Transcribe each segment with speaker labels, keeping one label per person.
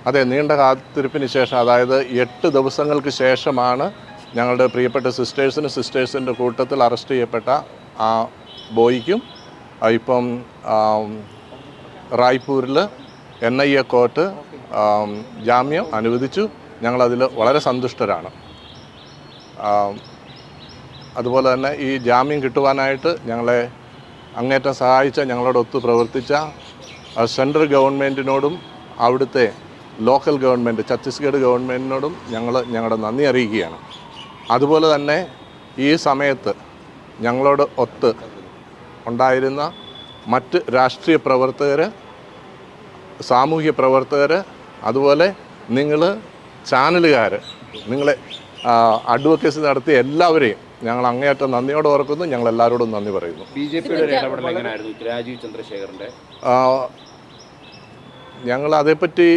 Speaker 1: അതെ, നീണ്ട കാത്തിരിപ്പിന് ശേഷം, അതായത് 8 ദിവസങ്ങൾക്ക് ശേഷമാണ് ഞങ്ങളുടെ പ്രിയപ്പെട്ട സിസ്റ്റേഴ്സിൻ്റെ കൂട്ടത്തിൽ അറസ്റ്റ് ചെയ്യപ്പെട്ട ആ ബോയ്ക്കും ഇപ്പം റായ്പൂരിൽ NIA കോർട്ട് ജാമ്യം അനുവദിച്ചു. ഞങ്ങളതിൽ വളരെ സന്തുഷ്ടരാണ്. അതുപോലെ തന്നെ ഈ ജാമ്യം കിട്ടുവാനായിട്ട് ഞങ്ങളെ അങ്ങേറ്റം സഹായിച്ച, ഞങ്ങളോടൊത്ത് പ്രവർത്തിച്ച സെൻട്രൽ ഗവൺമെൻറ്റിനോടും അവിടുത്തെ ലോക്കൽ ഗവൺമെൻറ് ഛത്തീസ്ഗഡ് ഗവൺമെൻറ്റിനോടും ഞങ്ങളുടെ നന്ദി അറിയിക്കുകയാണ്. അതുപോലെ തന്നെ ഈ സമയത്ത് ഞങ്ങളോട് ഒത്ത് ഉണ്ടായിരുന്ന മറ്റ് രാഷ്ട്രീയ പ്രവർത്തകർ, സാമൂഹ്യ പ്രവർത്തകർ, അതുപോലെ നിങ്ങൾ ചാനലുകാർ, നിങ്ങളെ അഡ്വക്കേസി നടത്തിയ എല്ലാവരെയും ഞങ്ങൾ അങ്ങേയറ്റം നന്ദിയോടെ ഓർക്കുന്നു. ഞങ്ങൾ എല്ലാവരോടും നന്ദി പറയുന്നു.
Speaker 2: രാജീവ് ചന്ദ്രശേഖറിൻ്റെ
Speaker 1: ഞങ്ങൾ അതേപ്പറ്റി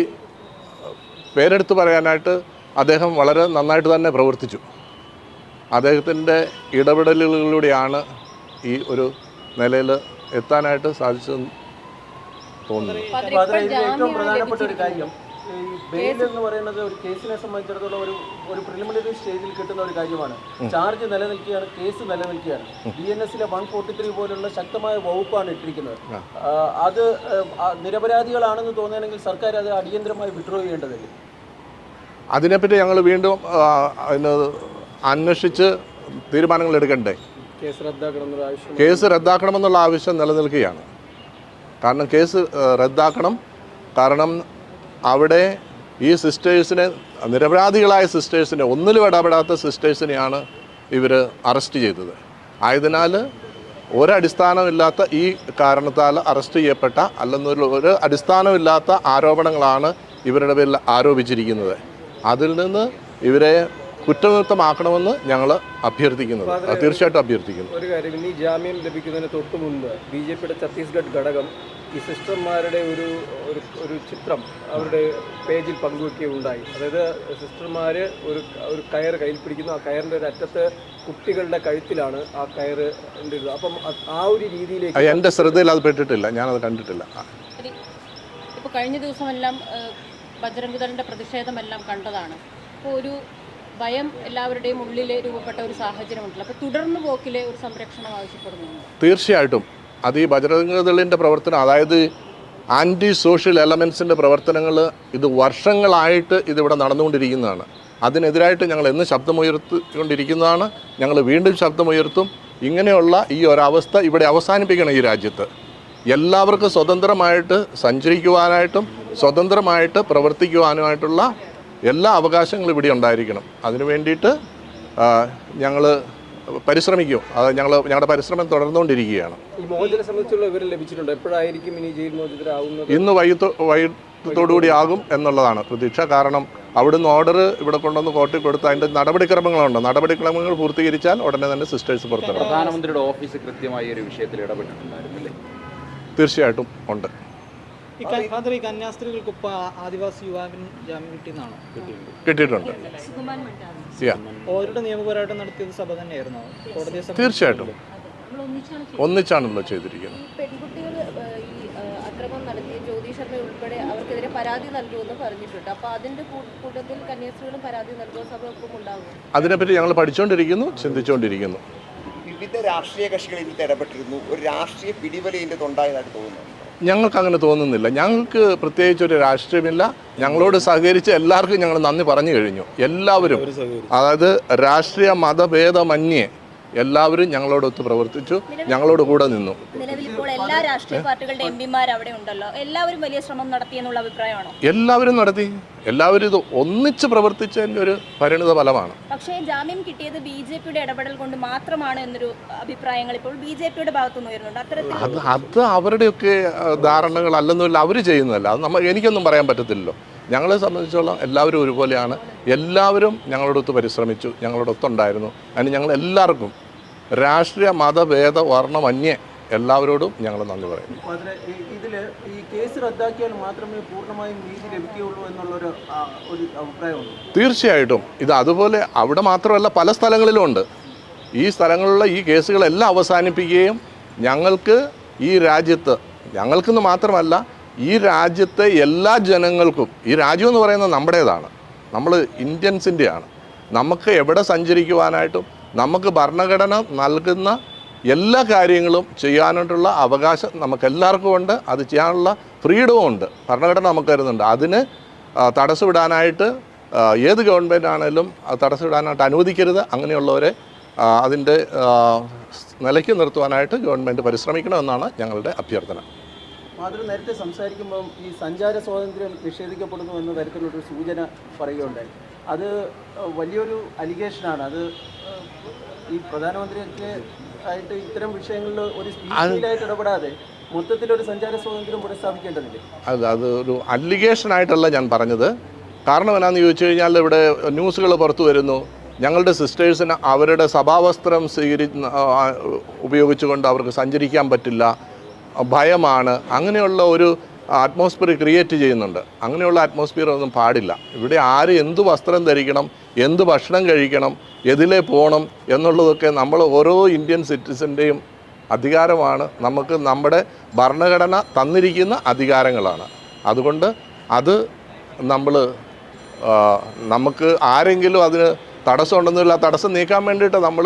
Speaker 1: പേരെടുത്ത് പറയാനായിട്ട്, അദ്ദേഹം വളരെ നന്നായിട്ട് തന്നെ പ്രവർത്തിച്ചു. അദ്ദേഹത്തിൻ്റെ ഇടപെടലുകളിലൂടെയാണ് ഈ ഒരു നിലയിൽ എത്താനായിട്ട് സാധിച്ചതെന്ന് തോന്നുന്നു.
Speaker 3: ഏറ്റവും പ്രധാനപ്പെട്ട ഒരു കാര്യം, ഈ ബെയിൽ എന്ന് പറയുന്നത് ഒരു കേസിനെ സംബന്ധിച്ചിടത്തോളം ഒരു പ്രിലിമിനറി സ്റ്റേജിൽ കിട്ടുന്ന ഒരു കാര്യമാണ്. ചാർജ് നിലനിൽക്കുകയാണ്, കേസ് നിലനിൽക്കുകയാണ്. BNS-ലെ 143 പോലുള്ള ശക്തമായ വകുപ്പാണ് ഇട്ടിരിക്കുന്നത്. അത് നിരപരാധികളാണെന്ന് തോന്നുകയാണെങ്കിൽ സർക്കാർ അത് അടിയന്തരമായി വിഡ്രോ ചെയ്യേണ്ടതല്ലേ?
Speaker 1: അതിനെപ്പറ്റി ഞങ്ങൾ വീണ്ടും അന്വേഷിച്ച് തീരുമാനങ്ങൾ എടുക്കണ്ടേ? കേസ് റദ്ദാക്കണമെന്നുള്ള ആവശ്യം നിലനിൽക്കുകയാണ്. കാരണം കേസ് റദ്ദാക്കണം. കാരണം അവിടെ ഈ സിസ്റ്റേഴ്സിനെ, നിരപരാധികളായ സിസ്റ്റേഴ്സിനെ, ഒന്നിലും ഇടപെടാത്ത സിസ്റ്റേഴ്സിനെയാണ് ഇവർ അറസ്റ്റ് ചെയ്തത്. ആയതിനാൽ ഒരടിസ്ഥാനമില്ലാത്ത ഈ കാരണത്താൽ അറസ്റ്റ് ചെയ്യപ്പെട്ട, ഒരു അടിസ്ഥാനമില്ലാത്ത ആരോപണങ്ങളാണ് ഇവരുടെ പേരിൽ ആരോപിച്ചിരിക്കുന്നത്. അതിൽ നിന്ന് ഇവരെ കുറ്റമുക്തമാക്കണമെന്ന് ഞങ്ങൾ അഭ്യർത്ഥിക്കുന്നത്, തീർച്ചയായിട്ടും അഭ്യർത്ഥിക്കുന്നു.
Speaker 4: ഒരു കാര്യം, ഇനി ജാമ്യം ലഭിക്കുന്നതിന് തൊട്ട് മുൻപ് BJP-യുടെ ഛത്തീസ്ഗഡ് ഘടകം ഈ സിസ്റ്റർമാരുടെ ഒരു ചിത്രം അവരുടെ പേജിൽ പങ്കുവെക്കുകയുണ്ടായി. അതായത് സിസ്റ്റർമാർ ഒരു കയർ കയ്യിൽ പിടിക്കുന്നു, ആ കയറിൻ്റെ ഒരു അറ്റത്ത് കുട്ടികളുടെ കഴുത്തിലാണ് ആ കയർ ഉണ്ട്. അപ്പം ആ ഒരു രീതിയിലേക്ക്
Speaker 1: എൻ്റെ ശ്രദ്ധയിൽ അത് പെട്ടിട്ടില്ല, ഞാനത് കണ്ടിട്ടില്ല.
Speaker 5: ഇപ്പോൾ കഴിഞ്ഞ ദിവസമെല്ലാം ബജ്രംഗ് പ്രതിഷേധമെല്ലാം കണ്ടതാണ്. അപ്പോൾ ഒരു ഭയം എല്ലാവരുടെയും ഉള്ളിൽ രൂപപ്പെട്ട ഒരു സാഹചര്യമുണ്ടല്ലോ. അപ്പോൾ തുടർന്ന് പോക്കിലെ ഒരു സംരക്ഷണം ആവശ്യപ്പെടുന്നുണ്ട്.
Speaker 1: തീർച്ചയായിട്ടും അത് ഈ ബജ്രംഗ് ദളിൻ്റെ പ്രവർത്തനം, അതായത് ആൻറ്റി സോഷ്യൽ എലമെൻസിൻ്റെ പ്രവർത്തനങ്ങൾ ഇത് വർഷങ്ങളായിട്ട് ഇതിവിടെ നടന്നുകൊണ്ടിരിക്കുന്നതാണ്. അതിനെതിരായിട്ട് ഞങ്ങൾ എന്ന് ശബ്ദമുയർത്തിക്കൊണ്ടിരിക്കുന്നതാണ്. ഞങ്ങൾ വീണ്ടും ശബ്ദമുയർത്തും. ഇങ്ങനെയുള്ള ഈ ഒരവസ്ഥ ഇവിടെ അവസാനിപ്പിക്കണം. ഈ രാജ്യത്ത് എല്ലാവർക്കും സ്വതന്ത്രമായിട്ട് സഞ്ചരിക്കുവാനായിട്ടും സ്വതന്ത്രമായിട്ട് പ്രവർത്തിക്കുവാനുമായിട്ടുള്ള എല്ലാ അവകാശങ്ങളും ഇവിടെ ഉണ്ടായിരിക്കണം. അതിനു വേണ്ടിയിട്ട് ഞങ്ങൾ പരിശ്രമിക്കും. അത് ഞങ്ങളുടെ പരിശ്രമം തുടർന്നുകൊണ്ടിരിക്കുകയാണ്.
Speaker 4: ഈ മോചനം സംബന്ധിച്ചുള്ള വിവരം ലഭിച്ചിട്ടുണ്ട്. എപ്പോഴായിരിക്കും ഇനി ജയിൽ മോചിതരാകുന്നത്?
Speaker 1: ഇന്ന് വൈകിട്ടത്തോടുകൂടി ആകും എന്നുള്ളതാണ് പ്രതീക്ഷ. കാരണം അവിടുന്ന് ഓർഡർ ഇവിടെ കൊണ്ടുവന്ന് കോർട്ടിൽ കൊടുത്ത് അതിൻ്റെ നടപടിക്രമങ്ങളുണ്ട്. നടപടിക്രമങ്ങൾ പൂർത്തീകരിച്ചാൽ ഉടനെ തന്നെ സിസ്റ്റേഴ്സ് പുറത്തിറങ്ങും.
Speaker 2: പ്രധാനമന്ത്രിയുടെ ഓഫീസ് കൃത്യമായി ഒരു വിഷയത്തിൽ ഇടപെട്ടിട്ടുണ്ടായിരുന്നില്ലേ?
Speaker 1: തീർച്ചയായിട്ടും ഉണ്ട്.
Speaker 6: ഈ കന്യാസ്ത്രീകൾക്കൊപ്പം ആദിവാസി യുവാവിന് ജാമ്യം കിട്ടിയെന്നാണോ?
Speaker 1: കിട്ടിയിട്ടുണ്ട്.
Speaker 6: അവരുടെ നിയമപോരാട്ടം നടത്തിയത് സഭ തന്നെയായിരുന്നു. കോടതി
Speaker 1: തീർച്ചയായിട്ടും ഒന്നിച്ചാണല്ലോ ചെയ്തിരിക്കുന്നത്.
Speaker 5: പെൺകുട്ടികൾ ഈ അക്രമം നടത്തിയ ജ്യോതി ശർമ്മ ഉൾപ്പെടെ അവർക്കെതിരെ പരാതി നൽകുമെന്ന് പറഞ്ഞിട്ടുണ്ട്. അപ്പോൾ അതിന്റെ കൂട്ടത്തിൽ കന്യാസ്ത്രീകളും പരാതി നൽകുക സഭ ഒപ്പം ഉണ്ടാകും.
Speaker 1: അതിനെപ്പറ്റി ഞങ്ങൾ പഠിച്ചുകൊണ്ടിരിക്കുന്നു, ചിന്തിച്ചുകൊണ്ടിരിക്കുന്നു.
Speaker 7: വിവിധ രാഷ്ട്രീയ കക്ഷികൾ ഇതിൽ ഇടപെട്ടിരുന്നു. ഒരു രാഷ്ട്രീയ പിടിവലിൻ്റെ ഉണ്ടായതായിട്ട് തോന്നുന്നു.
Speaker 1: ഞങ്ങൾക്ക് അങ്ങനെ തോന്നുന്നില്ല. ഞങ്ങൾക്ക് പ്രത്യേകിച്ച് ഒരു രാഷ്ട്രീയമില്ല. ഞങ്ങളോട് സഹകരിച്ച് എല്ലാവർക്കും ഞങ്ങൾ നന്ദി പറഞ്ഞു കഴിഞ്ഞു. എല്ലാവരും, അതായത് രാഷ്ട്രീയ മതഭേദമന്യേ എല്ലാവരും ഞങ്ങളോടൊത്ത് പ്രവർത്തിച്ചു, ഞങ്ങളോട് കൂടെ നിന്നു.
Speaker 5: നിലവിൽ ഇപ്പോൾ എല്ലാ രാഷ്ട്രീയ പാർട്ടികളുടെ എംപിമാർ അവിടെ ഉണ്ടല്ലോ, എല്ലാവരും വലിയ ശ്രമം നടത്തിയെന്നുള്ള അഭിപ്രായമാണോ?
Speaker 1: എല്ലാവരും നടത്തി. എല്ലാവരും ഇത് ഒന്നിച്ച് പ്രവർത്തിച്ചതിൻ്റെ ഒരു പരിണിത ഫലമാണ്.
Speaker 5: പക്ഷേ ജാമ്യം കിട്ടിയത് BJP-യുടെ ഇടപെടൽ കൊണ്ട് മാത്രമാണ് എന്നൊരു അഭിപ്രായങ്ങൾ ഇപ്പോൾ BJP-യുടെ ഭാഗത്തുനിന്ന് വരുന്നുണ്ട്. അത്തരത്തിൽ
Speaker 1: അത് അവരുടെയൊക്കെ ധാരണകൾ അല്ലെന്നില്ല, അവർ ചെയ്യുന്നതല്ല. അത് എനിക്കൊന്നും പറയാൻ പറ്റത്തില്ലല്ലോ. ഞങ്ങളെ സംബന്ധിച്ചോളം എല്ലാവരും ഒരുപോലെയാണ്. എല്ലാവരും ഞങ്ങളോടൊത്ത് പരിശ്രമിച്ചു, ഞങ്ങളോടൊത്തുണ്ടായിരുന്നു. അതിന് ഞങ്ങൾ എല്ലാവർക്കും രാഷ്ട്രീയ മതഭേദ വർണ്ണമന്യേ എല്ലാവരോടും ഞങ്ങൾ നന്ദി പറയുന്നു.
Speaker 3: ഇതിൽ ഈ കേസ് റദ്ദാക്കിയാൽ മാത്രമേ പൂർണ്ണമായും നീതി ലഭിക്കുകയുള്ളൂ എന്നുള്ളൊരു അഭിപ്രായമുണ്ട്.
Speaker 1: തീർച്ചയായിട്ടും ഇത് അതുപോലെ അവിടെ മാത്രമല്ല പല സ്ഥലങ്ങളിലും ഉണ്ട്. ഈ സ്ഥലങ്ങളിലുള്ള ഈ കേസുകളെല്ലാം അവസാനിപ്പിക്കുകയും ഞങ്ങൾക്ക് ഈ രാജ്യത്ത്, ഞങ്ങൾക്കെന്ന് മാത്രമല്ല ഈ രാജ്യത്തെ എല്ലാ ജനങ്ങൾക്കും, ഈ രാജ്യം എന്ന് പറയുന്നത് നമ്മുടേതാണ്, നമ്മൾ ഇന്ത്യൻസിൻ്റെയാണ്. നമുക്ക് എവിടെ സഞ്ചരിക്കുവാനായിട്ടും നമുക്ക് ഭരണഘടന നൽകുന്ന എല്ലാ കാര്യങ്ങളും ചെയ്യാനായിട്ടുള്ള അവകാശം നമുക്കെല്ലാവർക്കും ഉണ്ട്. അത് ചെയ്യാനുള്ള ഫ്രീഡവും ഉണ്ട്, ഭരണഘടന നമുക്ക് തരുന്നുണ്ട്. അതിന് തടസ്സമിടാനായിട്ട് ഏത് ഗവൺമെൻറ് ആണെങ്കിലും അത് തടസ്സമിടാനായിട്ട് അനുവദിക്കരുത്. അങ്ങനെയുള്ളവരെ അതിൻ്റെ നിലയ്ക്ക് നിർത്തുവാനായിട്ട് ഗവൺമെൻറ് പരിശ്രമിക്കണമെന്നാണ് ഞങ്ങളുടെ അഭ്യർത്ഥന.
Speaker 3: മാതൃ നേരത്തെ സംസാരിക്കുമ്പം ഈ സഞ്ചാര സ്വാതന്ത്ര്യം നിഷേധിക്കപ്പെടുന്നു എന്ന തരത്തിലുള്ളൊരു സൂചന പറയുകയുണ്ടായി. അത് വലിയൊരു അലിഗേഷനാണ്. അത് ഈ പ്രധാനമന്ത്രിയൊക്കെ ആയിട്ട് ഇത്തരം വിഷയങ്ങളിൽ ഒരു സ്പീച്ചിലായിട്ട് ഇടപെടാതെ മൊത്തത്തിലൊരു സഞ്ചാര സ്വാതന്ത്ര്യം പുനഃസ്ഥാപിക്കേണ്ടതില്ലേ?
Speaker 1: അത് ഒരു അലിഗേഷനായിട്ടല്ല ഞാൻ പറഞ്ഞത്. കാരണം എന്നാന്ന് ചോദിച്ചു കഴിഞ്ഞാൽ ഇവിടെ ന്യൂസുകൾ പുറത്തു വരുന്നു, ഞങ്ങളുടെ സിസ്റ്റേഴ്സിന് അവരുടെ സഭാവസ്ത്രം ഉപയോഗിച്ചുകൊണ്ട് അവർക്ക് സഞ്ചരിക്കാൻ പറ്റില്ല, ഭയമാണ്, അങ്ങനെയുള്ള ഒരു അറ്റ്മോസ്ഫിയർ ക്രിയേറ്റ് ചെയ്യുന്നുണ്ട്. അങ്ങനെയുള്ള അറ്റ്മോസ്ഫിയർ ഒന്നും പാടില്ല. ഇവിടെ ആര് എന്ത് വസ്ത്രം ധരിക്കണം, എന്ത് ഭക്ഷണം കഴിക്കണം, എതിലേ പോകണം എന്നുള്ളതൊക്കെ നമ്മൾ ഓരോ ഇന്ത്യൻ സിറ്റിസൻ്റെയും അധികാരമാണ്. നമുക്ക് നമ്മുടെ ഭരണഘടന തന്നിരിക്കുന്ന അധികാരങ്ങളാണ്. അതുകൊണ്ട് അത് നമുക്ക് ആരെങ്കിലും അതിന് തടസ്സമുണ്ടെന്നില്ല, തടസ്സം നീക്കാൻ വേണ്ടിയിട്ട് നമ്മൾ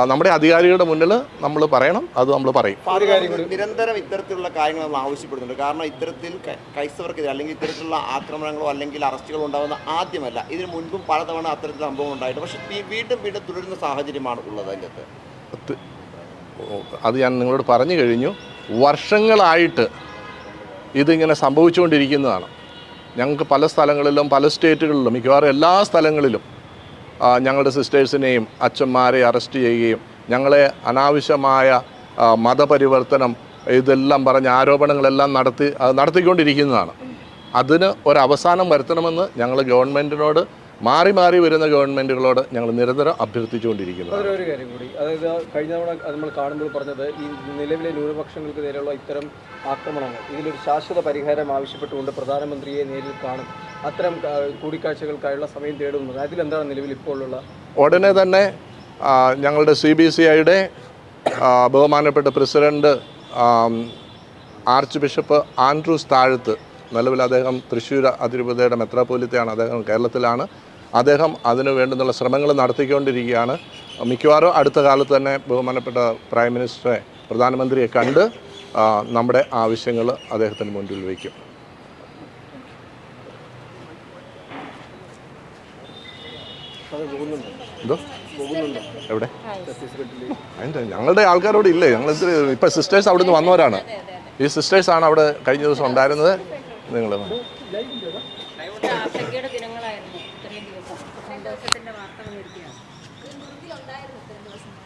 Speaker 1: നമ്മുടെ അധികാരികളുടെ മുന്നിൽ നമ്മൾ പറയണം. അത് നമ്മൾ പറയും.
Speaker 7: നിരന്തരം ഇത്തരത്തിലുള്ള കാര്യങ്ങൾ നമ്മൾ ആവശ്യപ്പെടുന്നുണ്ട്. കാരണം ഇത്തരത്തിൽ ക്രൈസ്തവർക്കെതിരെ അല്ലെങ്കിൽ ഇത്തരത്തിലുള്ള ആക്രമണങ്ങളോ അല്ലെങ്കിൽ അറസ്റ്റുകളോ ഉണ്ടാകുന്ന ആദ്യമല്ല. ഇതിന് മുൻപും പലതവണ അത്തരത്തിലുള്ള സംഭവങ്ങൾ ഉണ്ടായിട്ട് പക്ഷേ വീണ്ടും തുടരുന്ന സാഹചര്യമാണ് ഉള്ളത്. അതിൻ്റെ
Speaker 1: അത് ഞാൻ നിങ്ങളോട് പറഞ്ഞു കഴിഞ്ഞു. വർഷങ്ങളായിട്ട് ഇതിങ്ങനെ സംഭവിച്ചുകൊണ്ടിരിക്കുന്നതാണ്. ഞങ്ങൾക്ക് പല സ്ഥലങ്ങളിലും പല സ്റ്റേറ്റുകളിലും മിക്കവാറും എല്ലാ സ്ഥലങ്ങളിലും ഞങ്ങളുടെ സിസ്റ്റേഴ്സിനെയും അച്ഛന്മാരെ അറസ്റ്റ് ചെയ്യുകയും ഞങ്ങളെ അനാവശ്യമായ മതപരിവർത്തനം ഇതെല്ലാം പറഞ്ഞ ആരോപണങ്ങളെല്ലാം നടത്തിക്കൊണ്ടിരിക്കുന്നതാണ്. അതിന് ഒരവസാനം വരുത്തണമെന്ന് ഞങ്ങൾ ഗവൺമെൻറ്റിനോട് മാറി വരുന്ന ഗവൺമെൻറ്റുകളോട് ഞങ്ങൾ നിരന്തരം അഭ്യർത്ഥിച്ചുകൊണ്ടിരിക്കുന്നു.
Speaker 4: അതിലൊരു കാര്യം കൂടി, അതായത് കഴിഞ്ഞ തവണ നമ്മൾ കാണുമ്പോൾ പറഞ്ഞത് ഈ നിലവിലെ ന്യൂനപക്ഷങ്ങൾക്ക് നേരെയുള്ള ഇത്തരം ആക്രമണങ്ങൾ ഇതിലൊരു ശാശ്വത പരിഹാരം ആവശ്യപ്പെട്ടുകൊണ്ട് പ്രധാനമന്ത്രിയെ നേരിൽ കാണും, അത്തരം കൂടിക്കാഴ്ചകൾക്കായുള്ള സമയം തേടുന്നത്. അതിലെന്താണ് നിലവിൽ ഇപ്പോഴുള്ള?
Speaker 1: ഉടനെ തന്നെ ഞങ്ങളുടെ CBCIയുടെ ബഹുമാനപ്പെട്ട പ്രസിഡന്റ് ആർച്ച് ബിഷപ്പ് ആൻഡ്രൂസ് താഴത്ത്, നിലവിൽ അദ്ദേഹം തൃശ്ശൂർ അതിരൂപതയുടെ മെത്രാപ്പോലിത്തയാണ്, അദ്ദേഹം കേരളത്തിലാണ്. അദ്ദേഹം അതിനു വേണ്ടുന്നുള്ള ശ്രമങ്ങൾ നടത്തിക്കൊണ്ടിരിക്കുകയാണ്. മിക്കവാറും അടുത്ത കാലത്ത് തന്നെ ബഹുമാനപ്പെട്ട പ്രൈം മിനിസ്റ്ററെ, പ്രധാനമന്ത്രിയെ കണ്ട് നമ്മുടെ ആവശ്യങ്ങൾ അദ്ദേഹത്തിന് മുൻപിൽ വയ്ക്കും. എന്തോ എവിടെ ഞങ്ങളുടെ ആൾക്കാരോട് ഇല്ലേ? ഞങ്ങൾ ഇപ്പം സിസ്റ്റേഴ്സ് അവിടെ നിന്ന് വന്നവരാണ്. ഈ സിസ്റ്റേഴ്സാണ് അവിടെ കഴിഞ്ഞ ദിവസം ഉണ്ടായിരുന്നത്. നിങ്ങൾ
Speaker 5: ആശങ്കയുടെ ദിനങ്ങളായിരുന്നു ഇത്രയും ദിവസം. സന്തോഷത്തിന്റെ വാർത്ത വന്നിരിക്കുകയാണ്.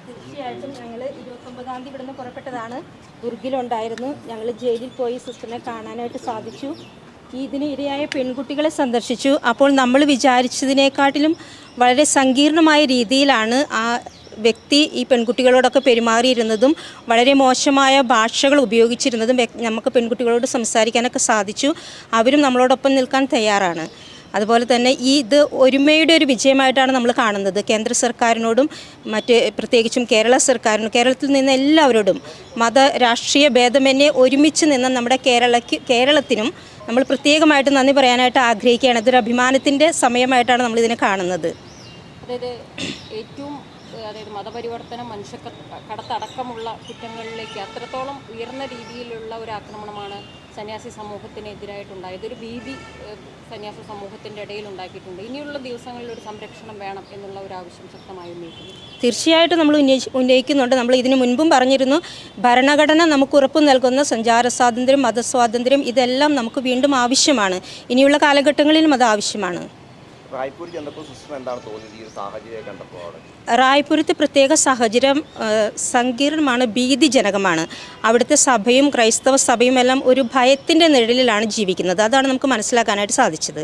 Speaker 8: തീർച്ചയായിട്ടും ഞങ്ങൾ 29-ാം തീയതി ഇവിടുന്ന് പുറപ്പെട്ടതാണ്. ദുർഗിലുണ്ടായിരുന്നു. ഞങ്ങൾ ജയിലിൽ പോയി സിസ്റ്ററിനെ കാണാനായിട്ട് സാധിച്ചു. ഇതിന് ഇരയായ പെൺകുട്ടികളെ സന്ദർശിച്ചു. അപ്പോൾ നമ്മൾ വിചാരിച്ചതിനേക്കാട്ടിലും വളരെ സങ്കീർണമായ രീതിയിലാണ് ആ വ്യക്തി ഈ പെൺകുട്ടികളോടൊക്കെ പെരുമാറിയിരുന്നതും വളരെ മോശമായ ഭാഷകൾ ഉപയോഗിച്ചിരുന്നതും നമുക്ക് പെൺകുട്ടികളോട് സംസാരിക്കാനൊക്കെ സാധിച്ചു. അവരും നമ്മളോടൊപ്പം നിൽക്കാൻ തയ്യാറാണ്. അതുപോലെ തന്നെ ഇത് ഒരുമയുടെ ഒരു വിജയമായിട്ടാണ് നമ്മൾ കാണുന്നത്. കേന്ദ്ര സർക്കാരിനോടും പ്രത്യേകിച്ചും കേരള സർക്കാരിനും കേരളത്തിൽ നിന്ന് എല്ലാവരോടും മത രാഷ്ട്രീയ ഭേദമന്യേ ഒരുമിച്ച് നിന്ന് നമ്മുടെ കേരളത്തിനും നമ്മൾ പ്രത്യേകമായിട്ട് നന്ദി പറയാനായിട്ട് ആഗ്രഹിക്കുകയാണ്. ഇതൊരു അഭിമാനത്തിൻ്റെ സമയമായിട്ടാണ് നമ്മളിതിനെ കാണുന്നത്.
Speaker 5: അതായത് മതപരിവർത്തനം, മനുഷ്യക്കടത്തടക്കമുള്ള കുറ്റങ്ങളിലേക്ക് അത്രത്തോളം ഉയർന്ന രീതിയിലുള്ള ഒരു ആക്രമണമാണ് സന്യാസി സമൂഹത്തിനെതിരായിട്ടുണ്ടായത്. ഒരു ഭീതി സന്യാസി സമൂഹത്തിൻ്റെ ഇടയിൽ ഉണ്ടാക്കിയിട്ടുണ്ട്. ഇനിയുള്ള ദിവസങ്ങളിൽ ഒരു സംരക്ഷണം വേണം എന്നുള്ള ഒരു ആവശ്യം ശക്തമായി ഉന്നയിക്കുന്നു.
Speaker 8: തീർച്ചയായിട്ടും നമ്മൾ ഉന്നയിക്കുന്നുണ്ട്. നമ്മൾ ഇതിനു മുൻപും പറഞ്ഞിരുന്നു, ഭരണഘടന നമുക്ക് ഉറപ്പ് നൽകുന്ന സഞ്ചാര സ്വാതന്ത്ര്യം, മതസ്വാതന്ത്ര്യം ഇതെല്ലാം നമുക്ക് വീണ്ടും ആവശ്യമാണ്. ഇനിയുള്ള കാലഘട്ടങ്ങളിലും അത് ആവശ്യമാണ്.
Speaker 7: റായ്പൂർ ചെന്നപ്പോൾ സിസ്റ്റർ എന്താണ് തോന്നിയത് ഈ ഒരു സാഹചര്യം കണ്ടപ്പോൾ?
Speaker 8: റായ്പൂരത്തെ പ്രത്യേക സാഹചര്യം സങ്കീർണമാണ്, ഭീതിജനകമാണ്. അവിടുത്തെ സഭയും ക്രൈസ്തവ സഭയും എല്ലാം ഒരു ഭയത്തിൻ്റെ നിഴലിലാണ് ജീവിക്കുന്നത്. അതാണ് നമുക്ക് മനസ്സിലാക്കാനായിട്ട് സാധിച്ചത്.